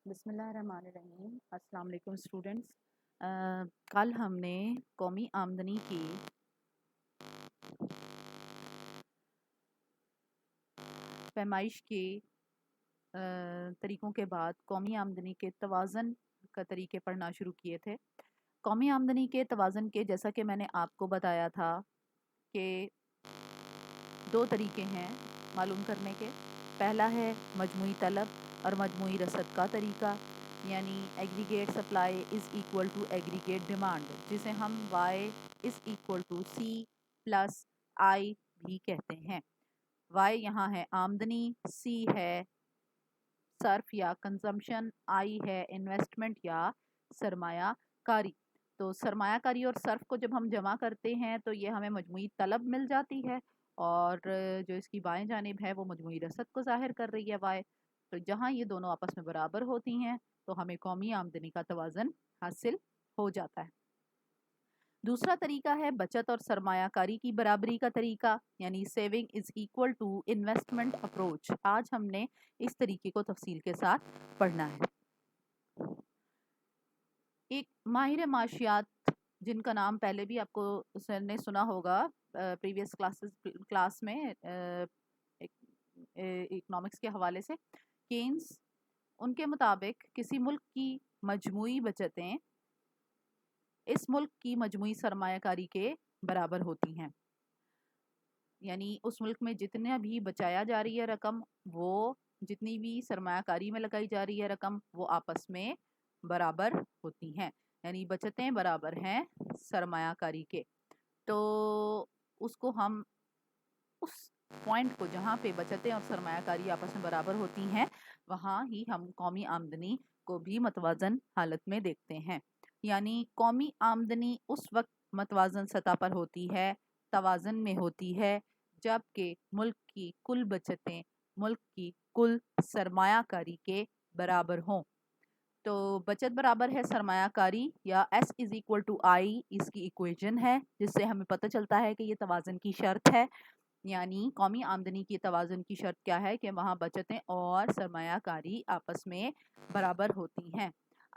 بسم اللہ الرحمن الرحیم۔ السلام علیکم اسٹوڈنٹس۔ کل ہم نے قومی آمدنی کی پیمائش کے طریقوں کے بعد قومی آمدنی کے توازن کا طریقے پڑھنا شروع کیے تھے۔ قومی آمدنی کے توازن کے جیسا کہ میں نے آپ کو بتایا تھا کہ دو طریقے ہیں معلوم کرنے کے۔ پہلا ہے مجموعی طلب اور مجموعی رسد کا طریقہ، یعنی aggregate supply is equal to aggregate demand, جسے ہم Y is equal to C plus I بھی کہتے ہیں۔ وائی یہاں ہے آمدنی، سی ہے صرف یا کنزمپشن، آئی ہے انویسٹمنٹ یا سرمایہ کاری۔ تو سرمایہ کاری اور صرف کو جب ہم جمع کرتے ہیں تو یہ ہمیں مجموعی طلب مل جاتی ہے، اور جو اس کی بائیں جانب ہے وہ مجموعی رسد کو ظاہر کر رہی ہے وائی۔ تو جہاں یہ دونوں آپس میں برابر ہوتی ہیں تو ہمیں قومی آمدنی کا توازن حاصل ہو جاتا ہے۔ دوسرا طریقہ ہے بچت اور سرمایہ کاری کی برابری کا طریقہ، یعنی saving is equal to investment approach. آج ہم نے اس طریقے کو تفصیل کے ساتھ پڑھنا ہے۔ ایک ماہر معاشیات جن کا نام پہلے بھی آپ کو نے سنا ہوگا پریویس کلاس میں اکنامکس کے حوالے سے، کینز، ان کے مطابق کسی ملک کی مجموعی بچتیں اس ملک کی مجموعی سرمایہ کاری کے برابر ہوتی ہیں، یعنی اس ملک میں جتنا بھی بچایا جا رہی ہے رقم، وہ جتنی بھی سرمایہ کاری میں لگائی جا رہی ہے رقم، وہ آپس میں برابر ہوتی ہیں، یعنی بچتیں برابر ہیں سرمایہ کاری کے۔ تو اس کو ہم اس پوائنٹ کو جہاں پہ بچتیں اور سرمایہ کاری آپس میں برابر ہوتی ہیں وہاں ہی ہم قومی آمدنی کو بھی متوازن حالت میں دیکھتے ہیں۔ یعنی قومی آمدنی اس وقت متوازن سطح پر ہوتی ہے، توازن میں ہوتی ہے، جبکہ ملک کی کل بچتیں ملک کی کل سرمایہ کاری کے برابر ہوں۔ تو بچت برابر ہے سرمایہ کاری، یا ایس از ایکول ٹو آئی اس کی ایکویژن ہے، جس سے ہمیں پتہ چلتا ہے کہ یہ توازن کی شرط ہے۔ یعنی قومی آمدنی کی توازن کی شرط کیا ہے کہ وہاں بچتیں اور سرمایہ کاری آپس میں برابر ہوتی ہیں۔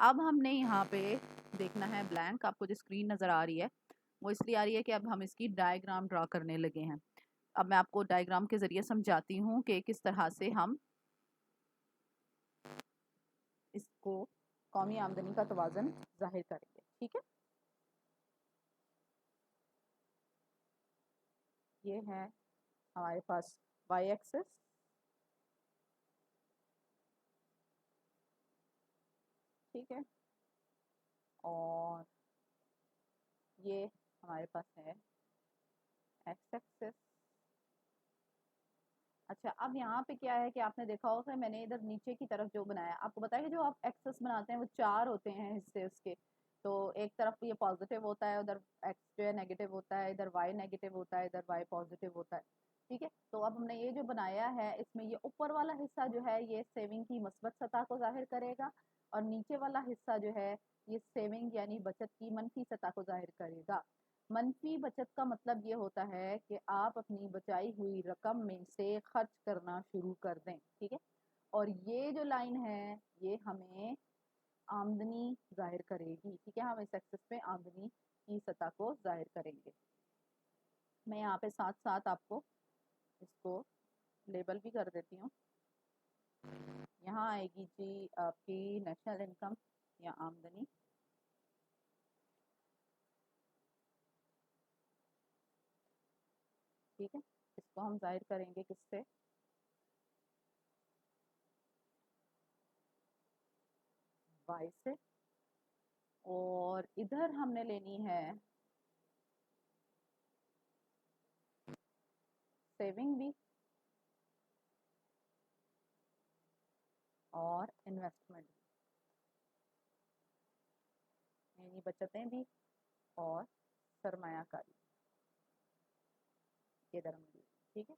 اب ہم نے یہاں پہ دیکھنا ہے بلینک، آپ کو جو اسکرین نظر آ رہی ہے وہ اس لیے آ رہی ہے کہ اب ہم اس کی ڈائیگرام ڈرا کرنے لگے ہیں۔ اب میں آپ کو ڈائیگرام کے ذریعے سمجھاتی ہوں کہ کس طرح سے ہم اس کو قومی آمدنی کا توازن ظاہر کریں گے، ٹھیک ہے؟ یہ ہے ہمارے پاس وائی ایکسس، ٹھیک ہے، اور یہ ہمارے پاس ہے ایکس ایکسس۔ اچھا، اب یہاں پہ کیا ہے کہ آپ نے دیکھا ہوگا میں نے ادھر نیچے کی طرف جو بنایا، آپ کو بتایا کہ جو آپ ایکسس بناتے ہیں وہ چار ہوتے ہیں حصے اس کے، تو ایک طرف یہ پازیٹیو ہوتا ہے، ادھر ایکس جو ہے نیگیٹو ہوتا ہے، ادھر وائی نیگیٹو ہوتا ہے، ادھر وائی پازیٹیو ہوتا ہے، ٹھیک ہے؟ تو اب ہم نے یہ جو بنایا ہے اس میں یہ اوپر والا حصہ جو ہے یہ سیونگ کی مثبت سطح کو ظاہر کرے گا، اور نیچے والا حصہ جو ہے یہ سیونگ یعنی بچت کی منفی سطح کو ظاہر کرے گا۔ منفی بچت کا مطلب یہ ہوتا ہے کہ آپ اپنی بچائی ہوئی رقم میں سے خرچ کرنا شروع کر دیں، ٹھیک ہے؟ اور یہ جو لائن ہے یہ ہمیں آمدنی ظاہر کرے گی، ٹھیک ہے؟ ہم اس ایکسس پہ آمدنی کی سطح کو ظاہر کریں گے۔ میں یہاں پہ ساتھ ساتھ آپ کو اس کو لیبل بھی کر دیتی ہوں۔ یہاں آئے گی جی آپ کی نیشنل انکم یا آمدنی، ٹھیک ہے؟ اس کو ہم ظاہر کریں گے کس سے؟ وائی سے، اور ادھر ہم نے لینی ہے سیونگ بھی اور انویسٹمنٹ بھی، یعنی بچتیں بھی اور سرمایہ کاری، یہ ادھر ہم لیں، ٹھیک ہے؟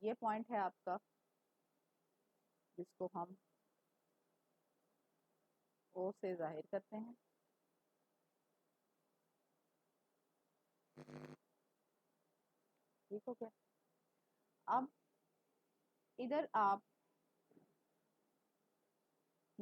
یہ پوائنٹ ہے آپ کا جس کو ہم او سے ظاہر کرتے ہیں، ٹھیک ہو گیا؟ اب ادھر آپ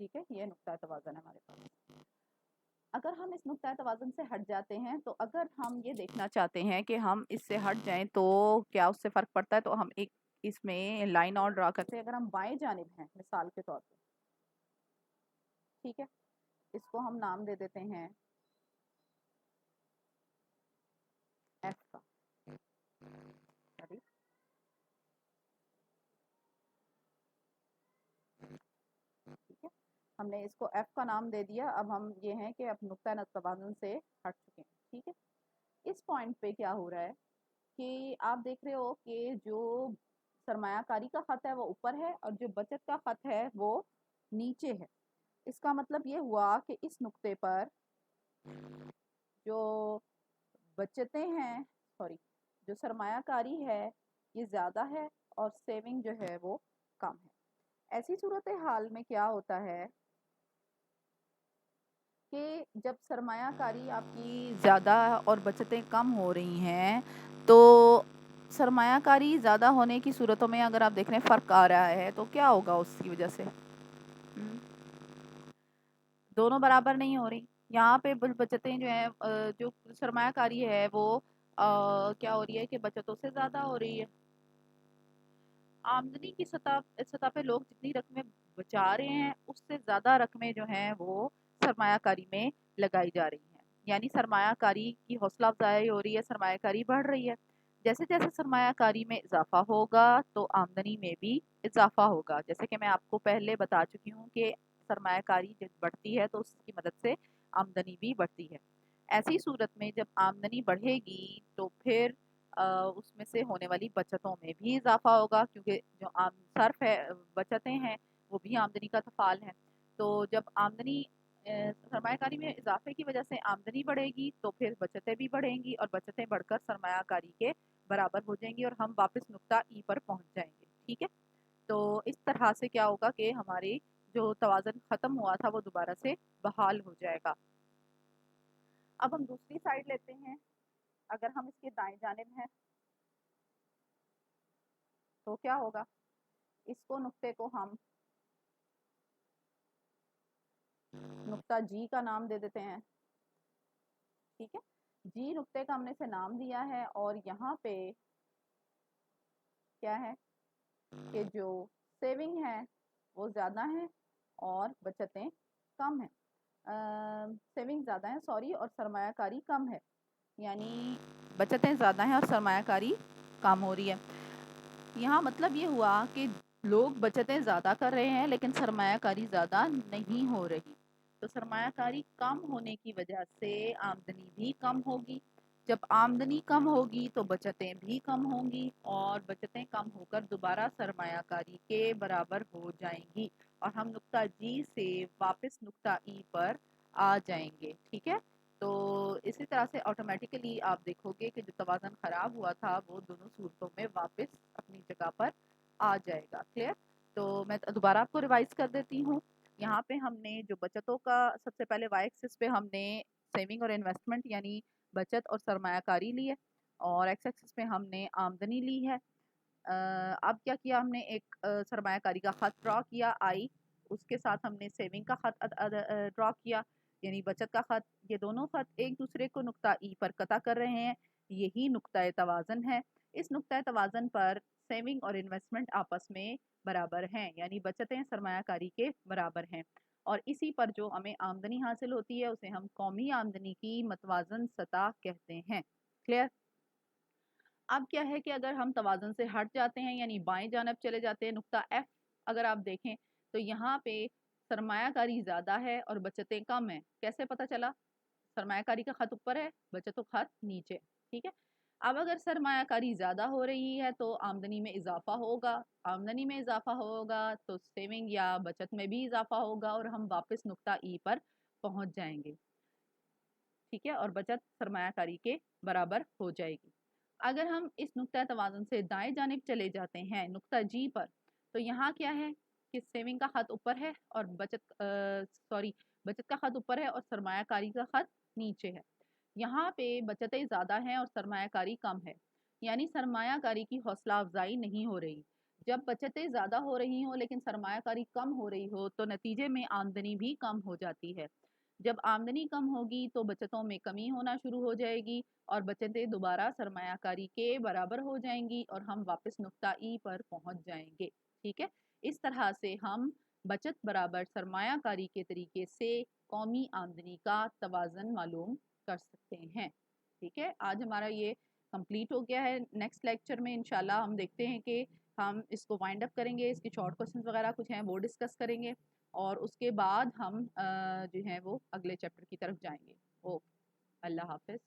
ٹھیک ہے، یہ نقطہ توازن ہے ہمارے پاس۔ اگر ہم اس نقطہ توازن سے ہٹ جاتے ہیں تو اگر ہم یہ دیکھنا چاہتے ہیں کہ ہم اس سے ہٹ جائیں تو کیا اس سے فرق پڑتا ہے، تو ہم ایک اس میں لائن اور ڈرا کرتے ہیں۔ اگر ہم بائیں جانب ہیں مثال کے طور پہ، ٹھیک ہے، اس کو ہم نام دے دیتے ہیں ایف کا، ٹھیک ہے، ہم نے اس کو ایف کا نام دے دیا۔ اب ہم یہ ہیں کہ اب نقطہ توازن سے ہٹ چکے ہیں، ٹھیک ہے۔ اس پوائنٹ پہ کیا ہو رہا ہے کہ آپ دیکھ رہے ہو کہ جو سرمایہ کاری کا خط ہے وہ اوپر ہے اور جو بچت کا خط ہے وہ نیچے ہے۔ اس کا مطلب یہ ہوا کہ اس نقطے پر جو بچتیں ہیں، سوری، جو سرمایہ کاری ہے یہ زیادہ ہے اور سیونگ جو ہے وہ کم ہے۔ ایسی صورتحال میں کیا ہوتا ہے کہ جب سرمایہ کاری آپ کی زیادہ اور بچتیں کم ہو رہی ہیں تو سرمایہ کاری زیادہ ہونے کی صورتوں میں اگر آپ دیکھ رہے ہیں فرق آ رہا ہے تو کیا ہوگا اس کی وجہ سے؟ دونوں برابر نہیں ہو رہی۔ یہاں پہ بچتیں جو ہیں جو سرمایہ کاری ہے وہ کیا ہو رہی ہے کہ بچتوں سے زیادہ ہو رہی ہے۔ آمدنی کی سطح پہ لوگ جتنی رقمیں بچا رہے ہیں اس سے زیادہ رقمیں جو ہیں وہ سرمایہ کاری میں لگائی جا رہی ہیں، یعنی سرمایہ کاری کی حوصلہ افزائی ہو رہی ہے، سرمایہ کاری بڑھ رہی ہے۔ جیسے جیسے سرمایہ کاری میں اضافہ ہوگا تو آمدنی میں بھی اضافہ ہوگا۔ جیسے کہ میں آپ کو پہلے بتا چکی ہوں کہ سرمایہ کاری جب بڑھتی ہے تو اس کی مدد سے آمدنی بھی بڑھتی ہے۔ ایسی صورت میں جب آمدنی بڑھے گی تو پھر اس میں سے ہونے والی بچتوں میں بھی اضافہ ہوگا، کیونکہ جو صرف ہے بچتیں ہیں وہ بھی آمدنی کا تفعال ہے۔ تو جب آمدنی سرمایہ کاری میں اضافے کی وجہ سے آمدنی بڑھے گی تو پھر بچتیں بھی بڑھیں گی اور بچتیں بڑھ کر سرمایہ کاری کے برابر ہو جائیں گی اور ہم واپس نقطہ ای پر پہنچ جائیں گے، ٹھیک ہے۔ تو اس طرح سے کیا ہوگا کہ ہماری جو توازن ختم ہوا تھا وہ دوبارہ سے بحال ہو جائے گا۔ اب ہم دوسری سائڈ لیتے ہیں، اگر ہم اس کے دائیں جانب ہیں تو کیا ہوگا، اس کو نقطے کو ہم نقطہ جی کا نام دے دیتے ہیں، ٹھیک ہے۔ جی نقطے کا ہم نے اسے نام دیا ہے اور یہاں پہ کیا ہے کہ جو سیونگ ہے وہ زیادہ ہیں اور بچتیں کم ہیں، سیونگ زیادہ ہیں سوری اور سرمایہ کاری کم ہے، یعنی بچتیں زیادہ ہیں اور سرمایہ کاری کم ہو رہی ہے۔ یہاں مطلب یہ ہوا کہ لوگ بچتیں زیادہ کر رہے ہیں لیکن سرمایہ کاری زیادہ نہیں ہو رہی، تو سرمایہ کاری کم ہونے کی وجہ سے آمدنی بھی کم ہوگی۔ جب آمدنی کم ہوگی تو بچتیں بھی کم ہوں گی اور بچتیں کم ہو کر دوبارہ سرمایہ کاری کے برابر ہو جائیں گی اور ہم نقطہ جی سے واپس نقطہ ای پر آ جائیں گے، ٹھیک ہے۔ تو اسی طرح سے آٹومیٹیکلی آپ دیکھو گے کہ جو توازن خراب ہوا تھا وہ دونوں صورتوں میں واپس اپنی جگہ پر آ جائے گا، کلیئر۔ تو میں دوبارہ آپ کو ریوائز کر دیتی ہوں۔ یہاں پہ ہم نے جو بچتوں کا سب سے پہلے وائی ایکسس پہ ہم نے سیونگ اور انویسٹمنٹ یعنی بچت اور سرمایہ کاری لی ہے اور ایکس ایکسس پہ ہم نے آمدنی لی ہے۔ اب کیا کیا ہم نے ایک سرمایہ کاری کا خط ڈرا کیا آئی، اس کے ساتھ ہم نے سیونگ کا خط ڈرا کیا یعنی بچت کا خط۔ یہ دونوں خط ایک دوسرے کو نقطہ ای پر قطع کر رہے ہیں، یہی نقطہ توازن ہے۔ اس نقطہ توازن پر سیونگ اور انویسٹمنٹ آپس میں برابر ہیں، یعنی بچتیں سرمایہ کاری کے برابر ہیں اور اسی پر جو ہمیں آمدنی حاصل ہوتی ہے اسے ہم قومی آمدنی کی متوازن سطح کہتے ہیں، کلیئر۔ اب کیا ہے کہ اگر ہم توازن سے ہٹ جاتے ہیں یعنی بائیں جانب چلے جاتے ہیں، نقطہ ایف اگر آپ دیکھیں تو یہاں پہ سرمایہ کاری زیادہ ہے اور بچتیں کم ہیں۔ کیسے پتہ چلا؟ سرمایہ کاری کا خط اوپر ہے، بچتوں کا خط نیچے، ٹھیک ہے۔ اب اگر سرمایہ کاری زیادہ ہو رہی ہے تو آمدنی میں اضافہ ہوگا، آمدنی میں اضافہ ہوگا تو سیونگ یا بچت میں بھی اضافہ ہوگا اور ہم واپس نقطہ ای پر پہنچ جائیں گے، ٹھیک ہے، اور بچت سرمایہ کاری کے برابر ہو جائے گی۔ اگر ہم اس نقطہ توازن سے دائیں جانب چلے جاتے ہیں نقطہ جی پر تو یہاں کیا ہے کہ سیونگ کا خط اوپر ہے اور بچت کا خط اوپر ہے اور سرمایہ کاری کا خط نیچے ہے۔ یہاں پہ بچتیں زیادہ ہیں اور سرمایہ کاری کم ہے، یعنی سرمایہ کاری کی حوصلہ افزائی نہیں ہو رہی۔ جب بچتیں زیادہ ہو رہی ہوں لیکن سرمایہ کاری کم ہو رہی ہو تو نتیجے میں آمدنی بھی کم ہو جاتی ہے. جب آمدنی کم ہوگی تو بچتوں میں کمی ہونا شروع ہو جائے گی اور بچتیں دوبارہ سرمایہ کاری کے برابر ہو جائیں گی اور ہم واپس نقطہ ای پر پہنچ جائیں گے. ٹھیک ہے، اس طرح سے ہم بچت برابر سرمایہ کاری کے طریقے سے قومی آمدنی کا توازن معلوم کر سکتے ہیں. ٹھیک ہے، آج ہمارا یہ کمپلیٹ ہو گیا ہے. نیکسٹ لیکچر میں انشاءاللہ ہم دیکھتے ہیں کہ ہم اس کو وائنڈ اپ کریں گے، اس کے شارٹ کوسچنز وغیرہ کچھ ہیں وہ ڈسکس کریں گے اور اس کے بعد ہم جو ہیں وہ اگلے چیپٹر کی طرف جائیں گے. اوکے، اللہ حافظ.